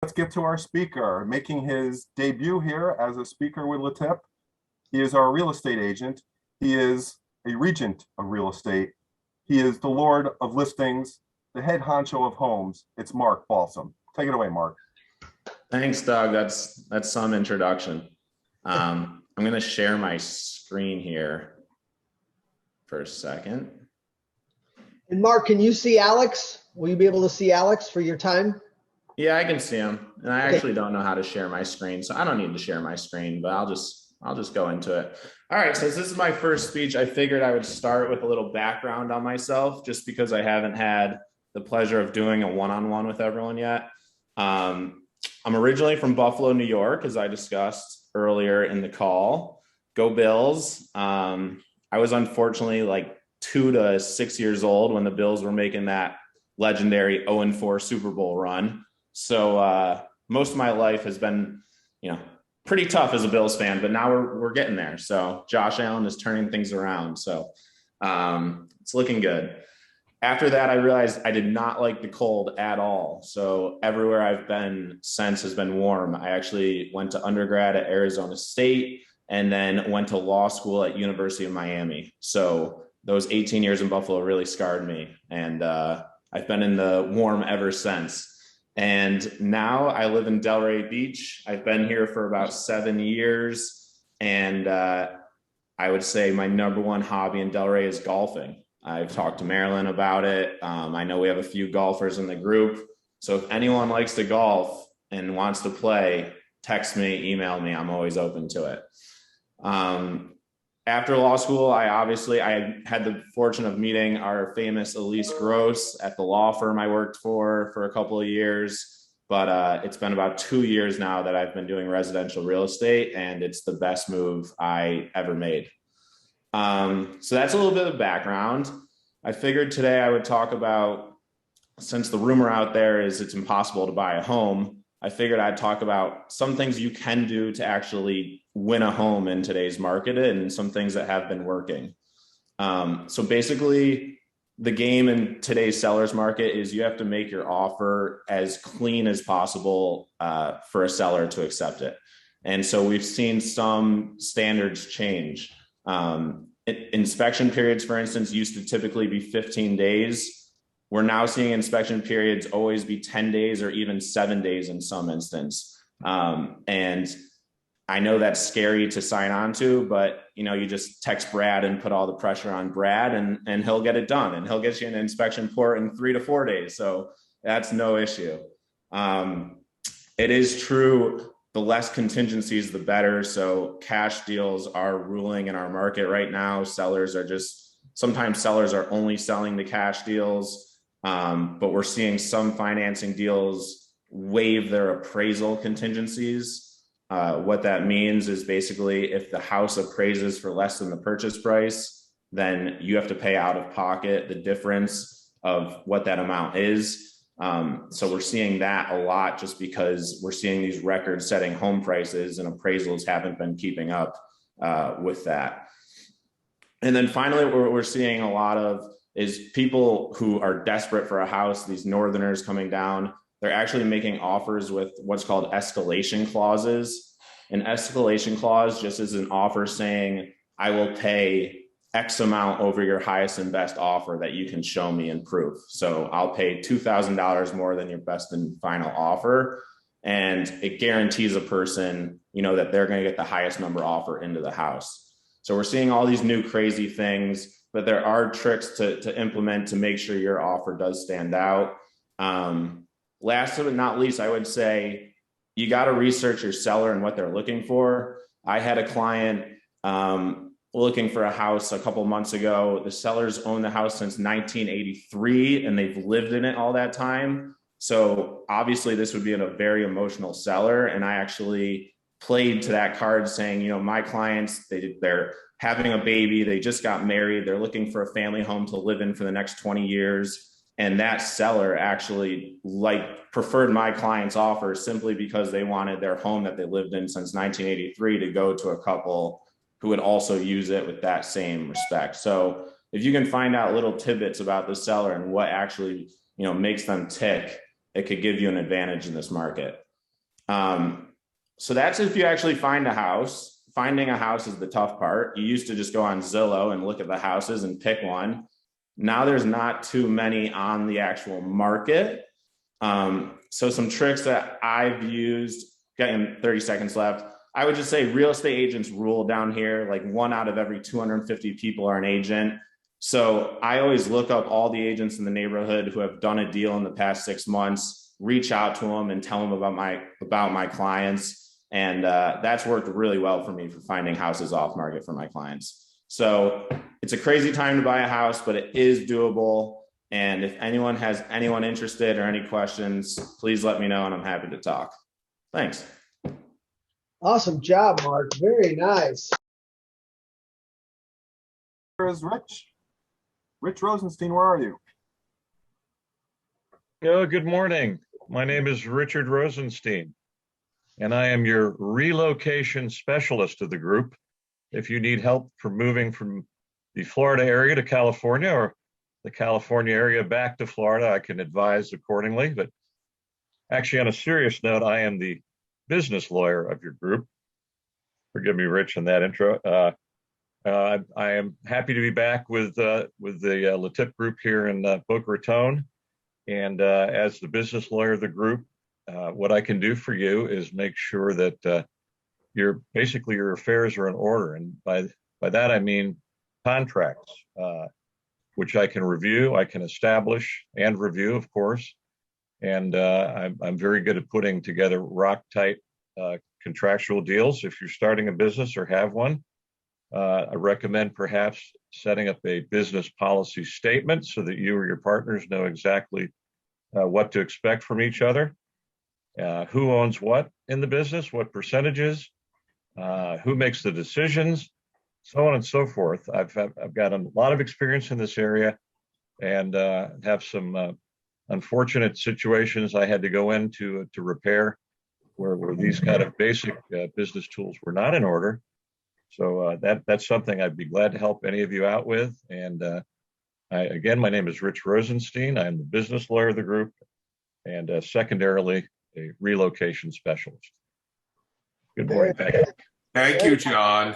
let's get to our speaker. Making his debut here as a speaker with LeTip. He is our real estate agent. He is a regent of real estate. He is the Lord of listings, the head honcho of homes. It's Mark Balsom. Take it away, Mark. Thanks, Doug. That's some introduction. I'm going to share my screen here for a second. And Mark, can you see Alex? Will you be able to see Alex for your time? Yeah, I can see him. And I actually don't know how to share my screen, so I don't need to share my screen, but I'll just go into it. All right, so this is my first speech. I figured I would start with a little background on myself just because I haven't had the pleasure of doing a one-on-one with everyone yet. I'm originally from Buffalo, New York, as I discussed earlier in the call. Go Bills. I was unfortunately like 2 to 6 years old when the Bills were making that legendary 0-4 Super Bowl run. So most of my life has been, pretty tough as a Bills fan, but now we're getting there. So Josh Allen is turning things around. So it's looking good. After that, I realized I did not like the cold at all. So everywhere I've been since has been warm. I actually went to undergrad at Arizona State and then went to law school at University of Miami. So those 18 years in Buffalo really scarred me. And I've been in the warm ever since. And now I live in Delray Beach. I've been here for about 7 years. And I would say my number one hobby in Delray is golfing. I've talked to Marilyn about it. I know we have a few golfers in the group. So if anyone likes to golf and wants to play, text me, email me. I'm always open to it. After law school, I had the fortune of meeting our famous Elise Gross at the law firm I worked for a couple of years. But it's been about 2 years now that I've been doing residential real estate, and it's the best move I ever made. So that's a little bit of background. I figured today I would talk about, since the rumor out there is it's impossible to buy a home, I figured I'd talk about some things you can do to actually win a home in today's market and some things that have been working. So basically, the game in today's seller's market is you have to make your offer as clean as possible for a seller to accept it. And so we've seen some standards change. Inspection periods, for instance, used to typically be 15 days. We're now seeing inspection periods always be 10 days or even 7 days in some instance. And I know that's scary to sign on to, but you just text Brad and put all the pressure on Brad and he'll get it done, and he'll get you an inspection report in 3 to 4 days. So that's no issue. It is true, the less contingencies, the better. So cash deals are ruling in our market right now. Sometimes sellers are only selling the cash deals, but we're seeing some financing deals waive their appraisal contingencies. What that means is basically if the house appraises for less than the purchase price, then you have to pay out of pocket the difference of what that amount is. So we're seeing that a lot just because we're seeing these record-setting home prices and appraisals haven't been keeping up with that. And then finally, what we're seeing a lot of is people who are desperate for a house, these northerners coming down, they're actually making offers with what's called escalation clauses. An escalation clause just is an offer saying, I will pay X amount over your highest and best offer that you can show me in proof. So I'll pay $2,000 more than your best and final offer. And it guarantees a person, that they're going to get the highest number offer into the house. So we're seeing all these new crazy things, but there are tricks to implement to make sure your offer does stand out. Last but not least, I would say you got to research your seller and what they're looking for. I had a client looking for a house a couple months ago. The sellers owned the house since 1983 and they've lived in it all that time. So obviously this would be a very emotional seller. And I actually played to that card saying, my clients, they're having a baby, they just got married, they're looking for a family home to live in for the next 20 years. And that seller actually preferred my client's offer simply because they wanted their home that they lived in since 1983 to go to a couple who would also use it with that same respect. So if you can find out little tidbits about the seller and what actually, makes them tick, it could give you an advantage in this market. So that's if you actually find a house. Finding a house is the tough part. You used to just go on Zillow and look at the houses and pick one. Now there's not too many on the actual market. So some tricks that I've used, getting 30 seconds left. I would just say real estate agents rule down here, like 1 out of every 250 people are an agent. So I always look up all the agents in the neighborhood who have done a deal in the past 6 months, reach out to them and tell them about my clients. And that's worked really well for me for finding houses off market for my clients. So it's a crazy time to buy a house, but it is doable. And if anyone has anyone interested or any questions, please let me know and I'm happy to talk. Thanks. Awesome job, Mark. Very nice. Here is Rich. Rich Rosenstein, where are you? Good morning. My name is Richard Rosenstein, and I am your relocation specialist of the group. If you need help for moving from the Florida area to California or the California area back to Florida, I can advise accordingly. But actually, on a serious note, I am the business lawyer of your group. Forgive me, Rich, on that intro. I am happy to be back with the LeTip group here in Boca Raton. And as the business lawyer of the group, what I can do for you is make sure that your affairs are in order. And by that, I mean contracts, which I can review, I can establish and review, of course. And I'm very good at putting together rock tight contractual deals. If you're starting a business or have one, I recommend perhaps setting up a business policy statement so that you or your partners know exactly what to expect from each other, who owns what in the business, what percentages, who makes the decisions, so on and so forth. I've got a lot of experience in this area and have some unfortunate situations I had to go into to repair where these kind of basic business tools were not in order. So that's something I'd be glad to help any of you out with. And again, my name is Rich Rosenstein. I'm the business lawyer of the group and secondarily a relocation specialist. Good morning. Thank you, John.